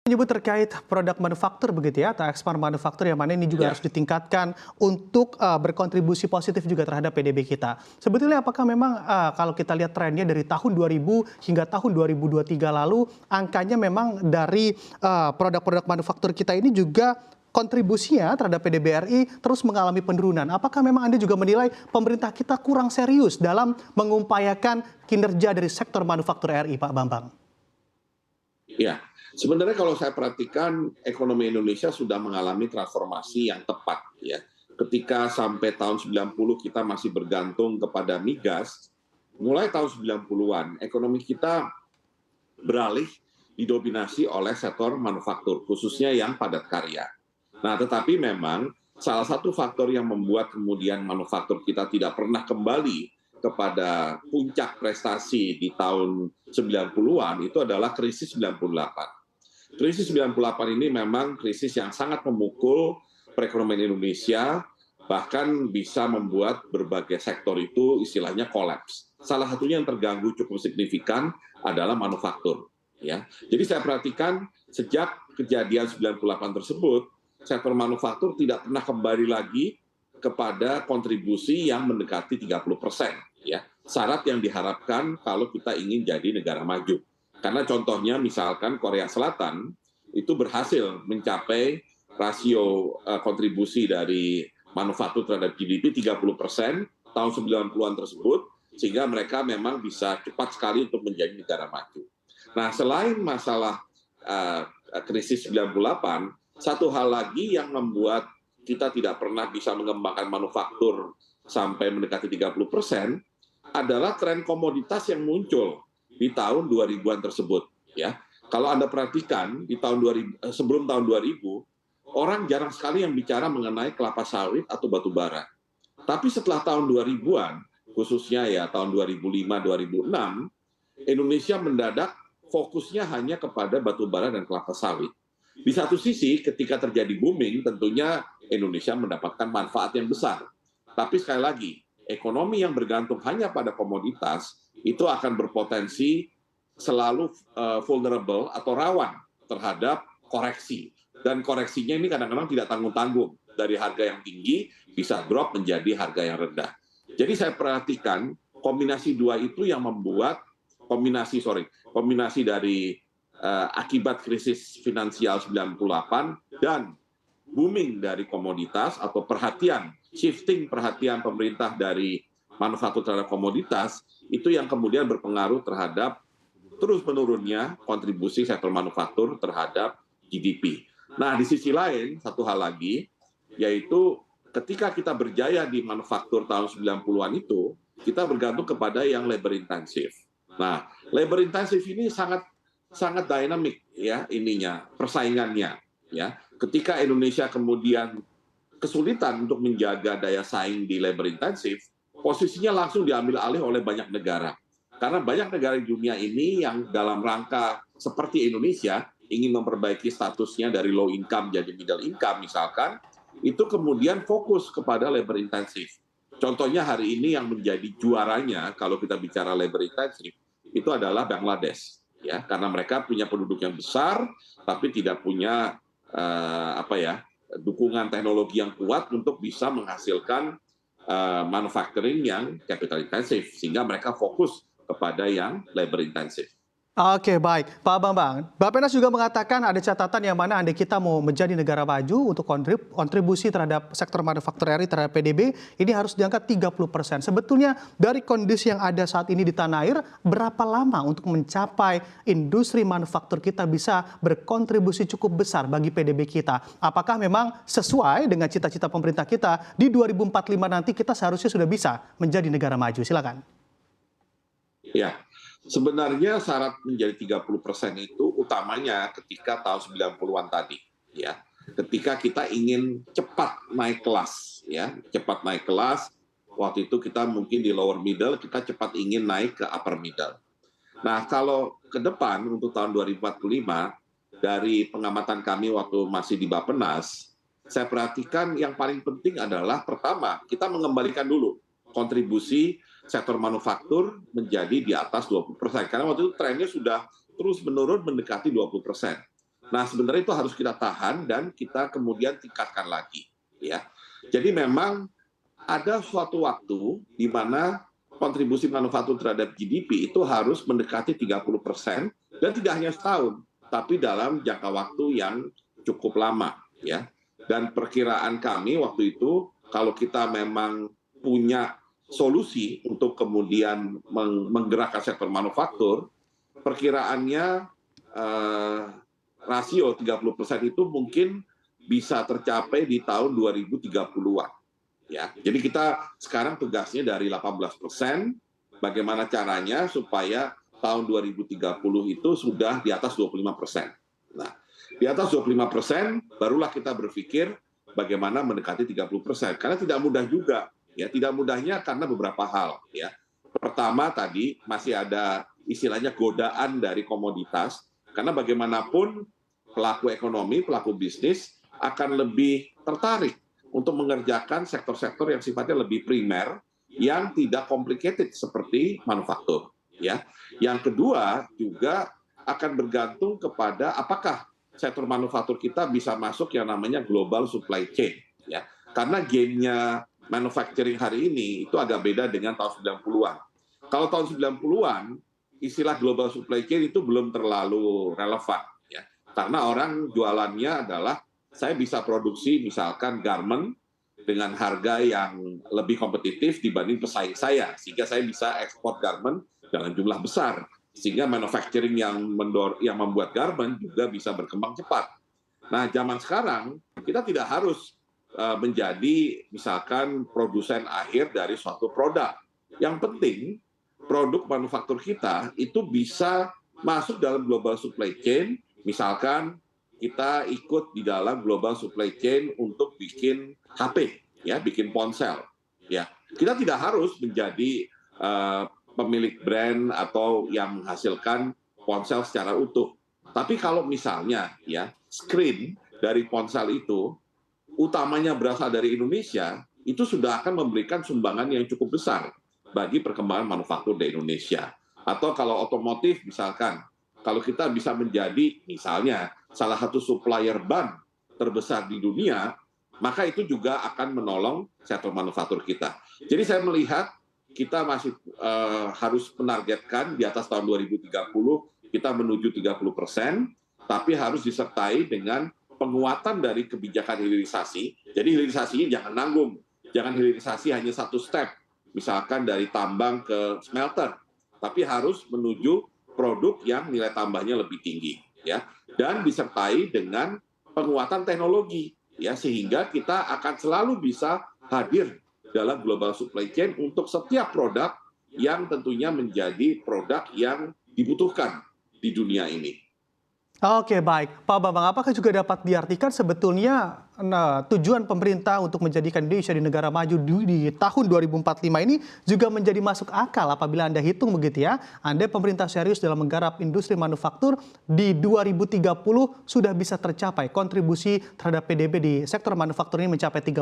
Menyebut terkait produk manufaktur begitu ya, atau ekspor manufaktur yang mana ini juga Ya, harus ditingkatkan untuk berkontribusi positif juga terhadap PDB kita. Sebetulnya apakah memang kalau kita lihat trennya dari tahun 2000 hingga tahun 2023 lalu, angkanya memang dari produk-produk manufaktur kita ini juga kontribusinya terhadap PDB RI terus mengalami penurunan. Apakah memang Anda juga menilai pemerintah kita kurang serius dalam mengupayakan kinerja dari sektor manufaktur RI, Pak Bambang? ya. Sebenarnya kalau saya perhatikan ekonomi Indonesia sudah mengalami transformasi yang tepat ya. Ketika sampai tahun 90 kita masih bergantung kepada migas, mulai tahun 90-an ekonomi kita beralih didominasi oleh sektor manufaktur, khususnya yang padat karya. Nah, tetapi memang salah satu faktor yang membuat kemudian manufaktur kita tidak pernah kembali kepada puncak prestasi di tahun 90-an itu adalah krisis 98. Krisis 98 ini memang krisis yang sangat memukul perekonomian Indonesia, bahkan bisa membuat berbagai sektor itu istilahnya kolaps. Salah satunya yang terganggu cukup signifikan adalah manufaktur. Ya. Jadi saya perhatikan sejak kejadian 98 tersebut, sektor manufaktur tidak pernah kembali lagi kepada kontribusi yang mendekati 30%. Ya. Syarat yang diharapkan kalau kita ingin jadi negara maju. Karena contohnya misalkan Korea Selatan itu berhasil mencapai rasio kontribusi dari manufaktur terhadap GDP 30% tahun 90-an tersebut, sehingga mereka memang bisa cepat sekali untuk menjadi negara maju. Nah, selain masalah krisis 98, satu hal lagi yang membuat kita tidak pernah bisa mengembangkan manufaktur sampai mendekati 30% adalah tren komoditas yang muncul di tahun 2000-an tersebut. Ya, kalau Anda perhatikan di tahun 2000, sebelum tahun 2000, orang jarang sekali yang bicara mengenai kelapa sawit atau batu bara. Tapi setelah tahun 2000-an, khususnya ya tahun 2005-2006, Indonesia mendadak fokusnya hanya kepada batu bara dan kelapa sawit. Di satu sisi, ketika terjadi booming, tentunya Indonesia mendapatkan manfaat yang besar. Tapi sekali lagi, ekonomi yang bergantung hanya pada komoditas itu akan berpotensi selalu vulnerable atau rawan terhadap koreksi. Dan koreksinya ini kadang-kadang tidak tanggung-tanggung. Dari harga yang tinggi bisa drop menjadi harga yang rendah. Jadi saya perhatikan kombinasi dua itu yang membuat kombinasi dari akibat krisis finansial 98 dan booming dari komoditas atau shifting perhatian pemerintah dari manufaktur terhadap komoditas itu yang kemudian berpengaruh terhadap terus menurunnya kontribusi sektor manufaktur terhadap GDP. Nah, di sisi lain, satu hal lagi, yaitu ketika kita berjaya di manufaktur tahun 90-an itu, kita bergantung kepada yang labor intensif. Nah, labor intensif ini sangat dinamik ya ininya, persaingannya ya. Ketika Indonesia kemudian kesulitan untuk menjaga daya saing di labor intensif, posisinya langsung diambil alih oleh banyak negara. Karena banyak negara di dunia ini yang dalam rangka seperti Indonesia ingin memperbaiki statusnya dari low income jadi middle income misalkan, itu kemudian fokus kepada labor intensif. Contohnya hari ini yang menjadi juaranya kalau kita bicara labor intensif itu adalah Bangladesh, ya karena mereka punya penduduk yang besar tapi tidak punya dukungan teknologi yang kuat untuk bisa menghasilkan manufacturing yang capital intensif sehingga mereka fokus kepada yang labor intensif. Oke, baik. Pak Bambang, Bappenas juga mengatakan ada catatan yang mana andai kita mau menjadi negara maju untuk kontribusi terhadap sektor manufaktur RI terhadap PDB, ini harus diangkat 30%. Sebetulnya dari kondisi yang ada saat ini di tanah air, berapa lama untuk mencapai industri manufaktur kita bisa berkontribusi cukup besar bagi PDB kita? Apakah memang sesuai dengan cita-cita pemerintah kita, di 2045 nanti kita seharusnya sudah bisa menjadi negara maju? Silakan. Ya, sebenarnya syarat menjadi 30% itu utamanya ketika tahun 90-an tadi, ya. Ketika kita ingin cepat naik kelas, ya, cepat naik kelas, waktu itu kita mungkin di lower middle, kita cepat ingin naik ke upper middle. Nah, kalau ke depan untuk tahun 2045, dari pengamatan kami waktu masih di Bappenas, saya perhatikan yang paling penting adalah pertama, kita mengembalikan dulu kontribusi sektor manufaktur menjadi di atas 20%. Karena waktu itu trennya sudah terus menurun mendekati 20%. Nah, sebenarnya itu harus kita tahan dan kita kemudian tingkatkan lagi, ya. Jadi memang ada suatu waktu di mana kontribusi manufaktur terhadap GDP itu harus mendekati 30% dan tidak hanya setahun, tapi dalam jangka waktu yang cukup lama, ya. Dan perkiraan kami waktu itu kalau kita memang punya solusi untuk kemudian menggerakkan sektor manufaktur, perkiraannya eh, rasio 30% itu mungkin bisa tercapai di tahun 2030-an. Ya, jadi kita sekarang tugasnya dari 18%, bagaimana caranya supaya tahun 2030 itu sudah di atas 25%. Nah, di atas 25% barulah kita berpikir bagaimana mendekati 30%. Karena tidak mudah juga, ya. Tidak mudahnya karena beberapa hal, ya. Pertama tadi masih ada istilahnya godaan dari komoditas, karena bagaimanapun pelaku ekonomi, pelaku bisnis akan lebih tertarik untuk mengerjakan sektor-sektor yang sifatnya lebih primer, yang tidak complicated seperti manufaktur. Ya, yang kedua juga akan bergantung kepada apakah sektor manufaktur kita bisa masuk yang namanya global supply chain. Ya, karena game-nya manufacturing hari ini itu agak beda dengan tahun 90-an. Kalau tahun 90-an, istilah global supply chain itu belum terlalu relevan. Ya, karena orang jualannya adalah saya bisa produksi misalkan garment dengan harga yang lebih kompetitif dibanding pesaing saya, sehingga saya bisa ekspor garment dalam jumlah besar, sehingga manufacturing yang membuat garment juga bisa berkembang cepat. Nah, zaman sekarang kita tidak harus menjadi misalkan produsen akhir dari suatu produk. Yang penting produk manufaktur kita itu bisa masuk dalam global supply chain, misalkan kita ikut di dalam global supply chain untuk bikin HP, ya, bikin ponsel. Ya, kita tidak harus menjadi pemilik brand atau yang menghasilkan ponsel secara utuh. Tapi kalau misalnya, ya, screen dari ponsel itu utamanya berasal dari Indonesia, itu sudah akan memberikan sumbangan yang cukup besar bagi perkembangan manufaktur di Indonesia. Atau kalau otomotif misalkan, kalau kita bisa menjadi misalnya salah satu supplier ban terbesar di dunia, maka itu juga akan menolong sektor manufaktur kita. Jadi saya melihat kita masih harus menargetkan di atas tahun 2030 kita menuju 30%, tapi harus disertai dengan penguatan dari kebijakan hilirisasi. Jadi hilirisasinya jangan nanggung, jangan hilirisasi hanya satu step, misalkan dari tambang ke smelter, tapi harus menuju produk yang nilai tambahnya lebih tinggi, ya, dan disertai dengan penguatan teknologi, ya, sehingga kita akan selalu bisa hadir dalam global supply chain untuk setiap produk yang tentunya menjadi produk yang dibutuhkan di dunia ini. Oke, baik. Pak Bambang, apakah juga dapat diartikan sebetulnya tujuan pemerintah untuk menjadikan Indonesia di negara maju di tahun 2045 ini juga menjadi masuk akal apabila Anda hitung begitu ya. Anda pemerintah serius dalam menggarap industri manufaktur di 2030 sudah bisa tercapai kontribusi terhadap PDB di sektor manufaktur ini mencapai 30%.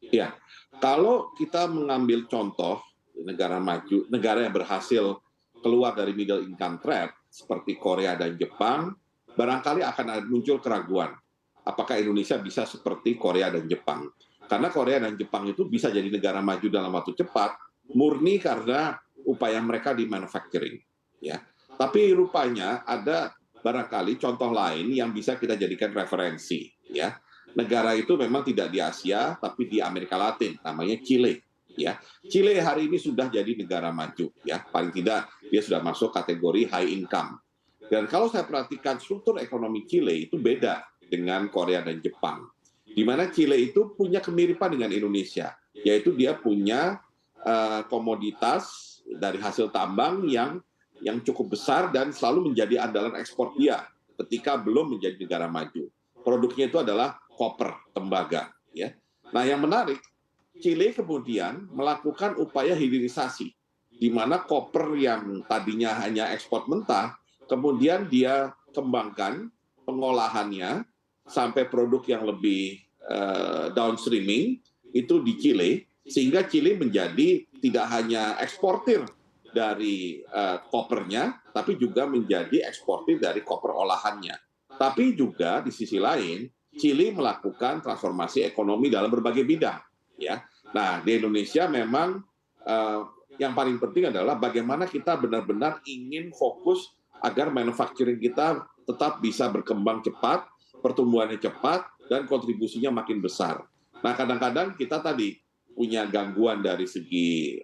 Ya, kalau kita mengambil contoh negara maju, negara yang berhasil keluar dari middle income trap seperti Korea dan Jepang, barangkali akan muncul keraguan apakah Indonesia bisa seperti Korea dan Jepang. Karena Korea dan Jepang itu bisa jadi negara maju dalam waktu cepat murni karena upaya mereka di manufacturing, ya. Tapi rupanya ada barangkali contoh lain yang bisa kita jadikan referensi, ya. Negara itu memang tidak di Asia tapi di Amerika Latin, namanya Chile. Ya, Chile hari ini sudah jadi negara maju, ya, paling tidak dia sudah masuk kategori high income. Dan kalau saya perhatikan struktur ekonomi Chile itu beda dengan Korea dan Jepang, di mana Chile itu punya kemiripan dengan Indonesia, yaitu dia punya komoditas dari hasil tambang yang cukup besar dan selalu menjadi andalan ekspor dia ketika belum menjadi negara maju. Produknya itu adalah koper, tembaga, ya. Nah, yang menarik, Chile kemudian melakukan upaya hilirisasi, di mana koper yang tadinya hanya ekspor mentah, kemudian dia kembangkan pengolahannya sampai produk yang lebih downstreaming itu di Chile, sehingga Chile menjadi tidak hanya eksportir dari kopernya, tapi juga menjadi eksportir dari koper olahannya. Tapi juga di sisi lain, Chili melakukan transformasi ekonomi dalam berbagai bidang. Ya, nah di Indonesia memang yang paling penting adalah bagaimana kita benar-benar ingin fokus agar manufacturing kita tetap bisa berkembang cepat, pertumbuhannya cepat, dan kontribusinya makin besar. Nah, kadang-kadang kita tadi punya gangguan dari segi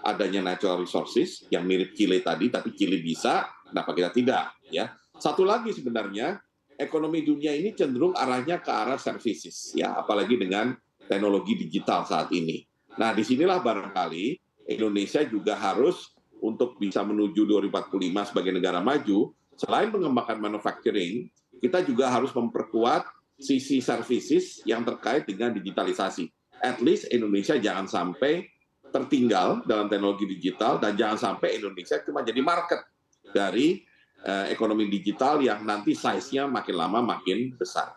adanya natural resources yang mirip Chile tadi, tapi Chile bisa, kenapa kita tidak? Ya, satu lagi sebenarnya ekonomi dunia ini cenderung arahnya ke arah services, ya, apalagi dengan teknologi digital saat ini. Nah, disinilah barangkali Indonesia juga harus untuk bisa menuju 2045 sebagai negara maju, selain mengembangkan manufacturing, kita juga harus memperkuat sisi services yang terkait dengan digitalisasi. At least Indonesia jangan sampai tertinggal dalam teknologi digital dan jangan sampai Indonesia cuma jadi market dari ekonomi digital yang nanti size-nya makin lama makin besar.